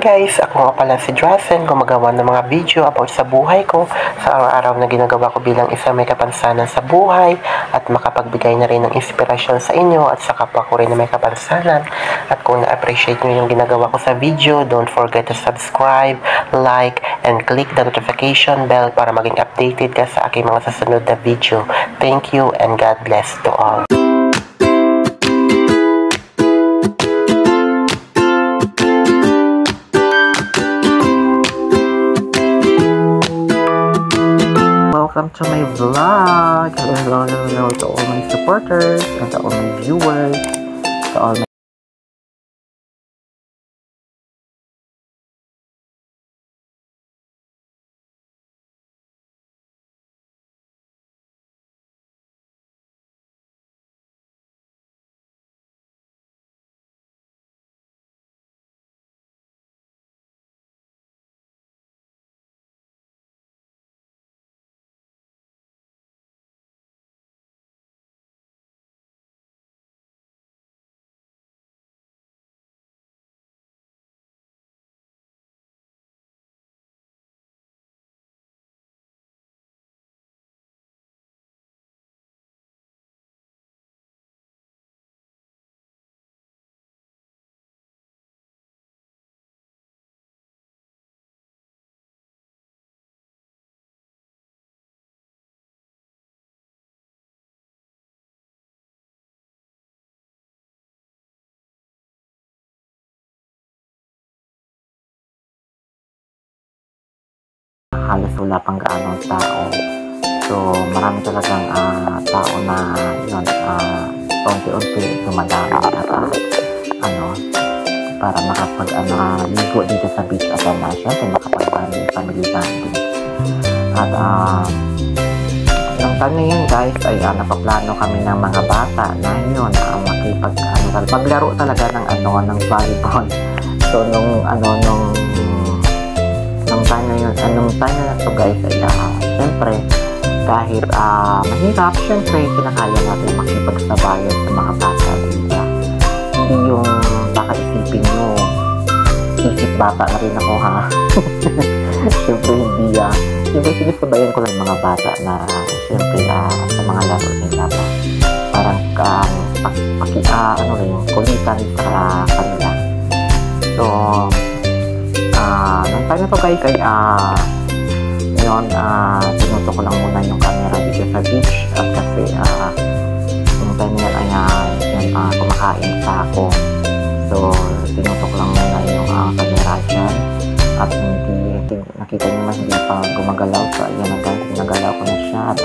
guys, ako nga pala si Drazen, gumagawa ng mga video about sa buhay ko, sa araw-araw na ginagawa ko bilang isang may kapansanan sa buhay at makapagbigay na rin ng inspirasyon sa inyo at sa kapwa ko rin na may kapansanan. At kung na-appreciate nyo yung ginagawa ko sa video, don't forget to subscribe, like, and click the notification bell para maging updated ka sa aking mga susunod na video. Thank you and God bless to all. Welcome to my vlog. Hello to all my supporters and to all my viewers, to all my halos wala pang gaanong tao. So, marami talagang tao na yun, unti-unti dumadami at para ligo dito sa beach at syempre family bonding. At ng time na yun guys ay napaplano kami ng mga bata na yun maglaro talaga ng volleyball. So, nung time na to guys ay syempre kahit mahirap, syempre kinakaya natin makipagsabayan sa mga bata, diba? Hindi yung baka isipin nyo isip bata na rin ako ha. Syempre hindi syempre sinasabayan ko lang mga bata na syempre sa mga laro nila ba parang kulitan sa kanila. So nung time na to guys ay tinuto ko lang muna yung camera dito sa beach at kasi yung time na yan ay kumakain pa ako. So tinuto ko lang muna yung camera dyan at hindi nakita nyo man hindi pa gumagalaw. So ayan na guys, nagalaw ko na siya at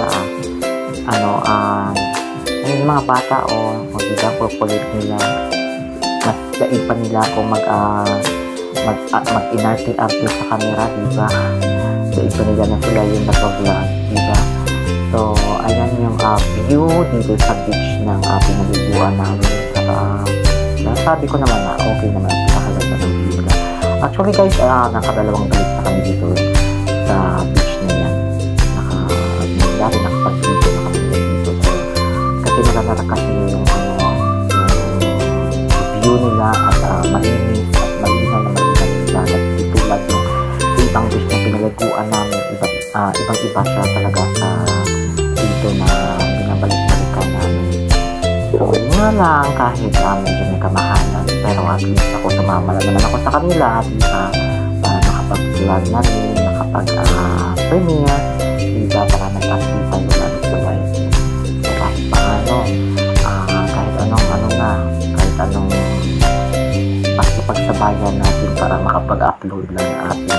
yung mga bata diba kukulit nila, mas daig pa nila kung mag-inarte-arte sa camera, diba? So, iba nila na sila yung nag-vlog, diba? So, ayan yung view dito sa beach ng pinaliguan namin. Sabi ko naman na okay naman nakaganda ng view na. Actually guys, nakadalawang balik na kami dito sa beach na yan. Nakapag-video na kami dito. So, kasi maganda kasi yung view nila at malinis at malinaw na at tulad yung ibang beach na pinalaguan namin, ibang-iba siya talaga sa dito na binabalik-balikan namin. So, yun nga lang, kahit medyo may kamahalan, pero at least ako sumama na naman ako sa kanila, diba? Para makapag-vlog na rin, makapag-premiere, diba? Para nag-active tayo na rin sa live. So, kahit paano, kahit anong pagsabayan natin para makapag-upload lang ng ating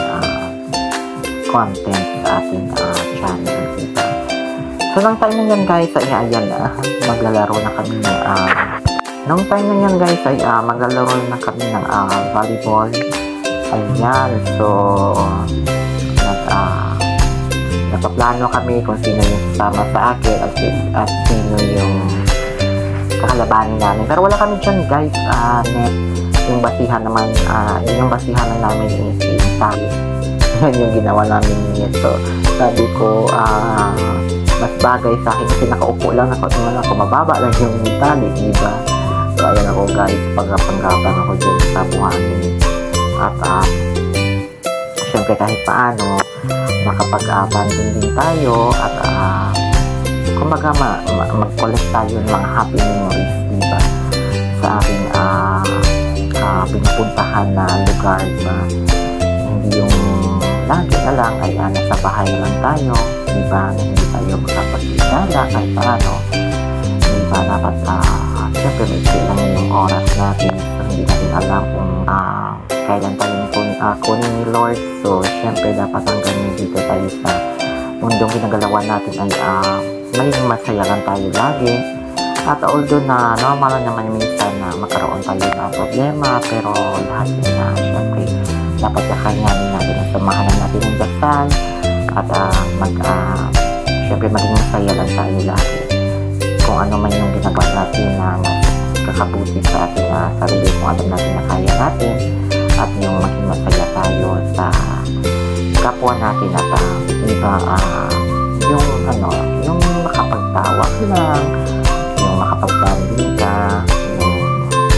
content sa ating channel, diba? So, nung time na yan guys ay maglalaro na kami ng volleyball. Ayan, so nagpaplano kami kung sino yung sasama sa akin at sino yung kakalabanin namin, pero wala kami dyan guys. Yung basihan naman, yung basihan na namin is yung tali. Yan yung ginawa namin niya. So, sabi ko, mas bagay sa akin kasi nakaupo lang ako, mababa lang yung tali, diba? So, ayan ako guys, panggapang ako dyan sa buhangin. at syempre kahit paano makapag-banding din tayo at kumbaga mag-collect tayo ng mga happy memories, diba, sa ating pinupuntahan na lugar, diba? Hindi yung lagi na lang ay nasa bahay na lang tayo, diba, hindi tayo makapag-gala kahit paano, diba, dapat syempre may lang yung oras natin, so hindi natin alam kung kailan tayo kunin ni Lord. So syempre dapat hanggang dito tayo sa mundong ginagalawan natin ay maging masaya lang tayo lagi. At although na normal naman minsan na magkaroon tayo ng problema, pero lahat yun na syempre dapat kakayanin natin at samahan natin ng dasal at syempre maging masaya lang tayo lagi kung ano man yung ginagawa natin na kakabuti sa ating sarili, kung alam natin na kaya natin, at yung maging masaya tayo sa kapwa natin at iba yung makapagtawa lang, yung makapag-banding ka, yung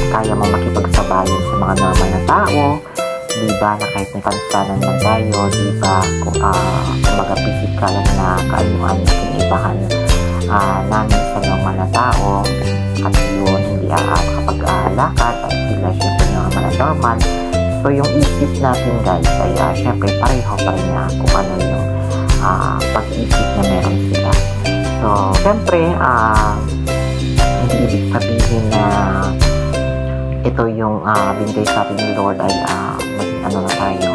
kaya mo makipagsabayan sa mga normal na tao, diba, na kahit may kansanan man tayo, diba, kung mag-physical na kaayuhan yung ibahan namin sa normal na tao, at yun hindi makapag-lakad at sila syempre normal. So yung isip natin guys ay syempre pareho pa rin na kung ano yung pag-iisip na meron sila. So syempre hindi ibig sabihin na ito yung binigay sa atin ng Lord ay maging na tayo,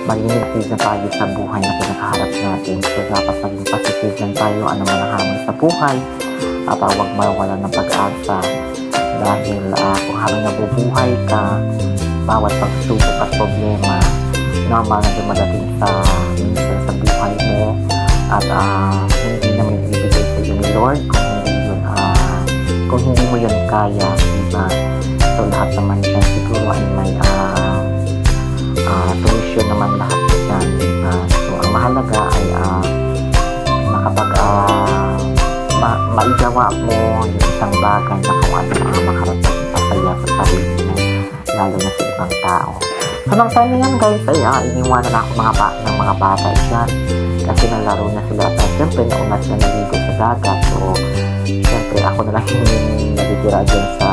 maging negative na tayo sa buhay na pinakaharap natin. So dapat maging positive lang tayo ano man ang hamon sa buhay at huwag mawala ng pag-asa, dahil kung habang nabubuhay ka, bawat pagsubok at problema normal na dumadating minsan sa buhay mo at hindi naman ibibigay sa iyo ni Lord kung hindi mo yun kaya, diba? So lahat naman dyan siguro ay may solution naman lahat dyan, diba? So ang mahalaga ay maigawa mo yung isang bagay na kung ano makarating pasaya sa sarili mo, lalo na sa ibang tao. So nang time yan guys ay iniwanan ako ng mga bata dyan kasi nalaro na sila at syempre naunat na naligo sa dagat. So syempre ako na lang yung natitira dyan sa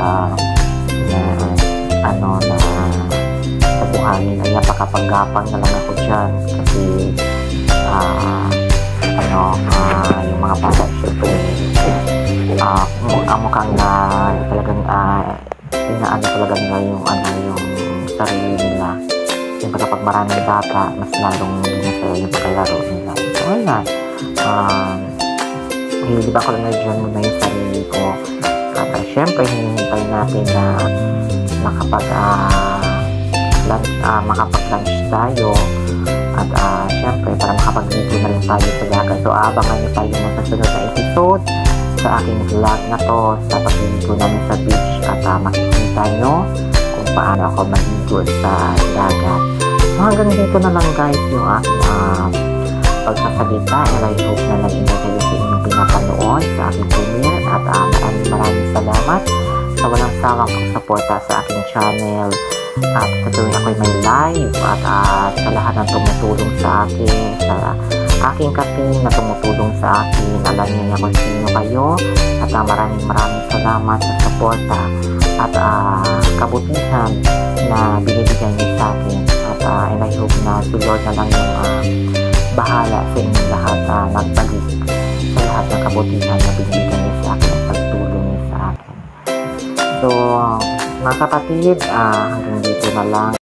buhangin ay napakapanggapang na lang ako dyan kasi yung mga bata syempre mukhang talagang inaano talaga nila yung sarili nila. Siyempre kapag maraming bata mas lalong masaya yung pagkalaro nila. So ayan, hindi ba ko lang na-dyan muna yung sarili ko at syempre hinihintay natin na makapag-lunch tayo at syempre para makapagligo na rin tayo sa dagat. So abangan nyo tayo sa sunod na episode sa aking vlog na to sa pagligo namin sa beach at makikita nyo kung paano ako maligo sa dagat. So hanggang dito na lang guys yung aking pagsasalita, and I hope na nag-enjoy kayo sa inyong pinapanood sa aking premiere at maraming salamat sa walang sawang pagsuporta sa aking channel at sa tuwing ako'y may live at sa lahat ng tumutulong sa akin, sa aking kaping na tumutulong sa akin. Alam niyo kung sino kayo at maraming salamat sa suporta at kabutihan na binibigay niyo sa akin and I hope na si Lord na lang yung bahala sa inyong lahat nagbalik sa lahat ng kabutihan na binibigay niyo sa akin at pagtulong niyo sa akin. So mga kapatid, hanggang dito na lang.